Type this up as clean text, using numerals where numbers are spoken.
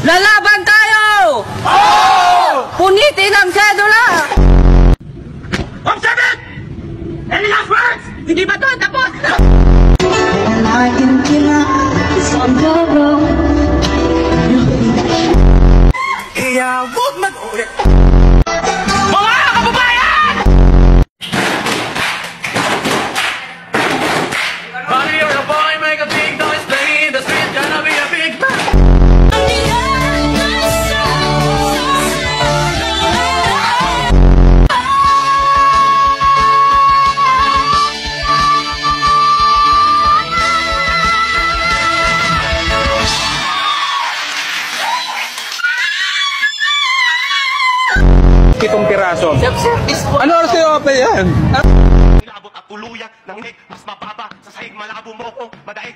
Lalaban tayo! Punitin ang sedula! Observe! Any last words? Hindi ba ito tapos? Kaya huwag mag-ulit. Mga kababayan! Money or a boy, make a big noise, play in the street, gonna be a big man. Pitong piraso. Ano oras kayo open yan? Inabot at tuluyan ng lig, mas mababa sa sahig malabo mo ko, madaig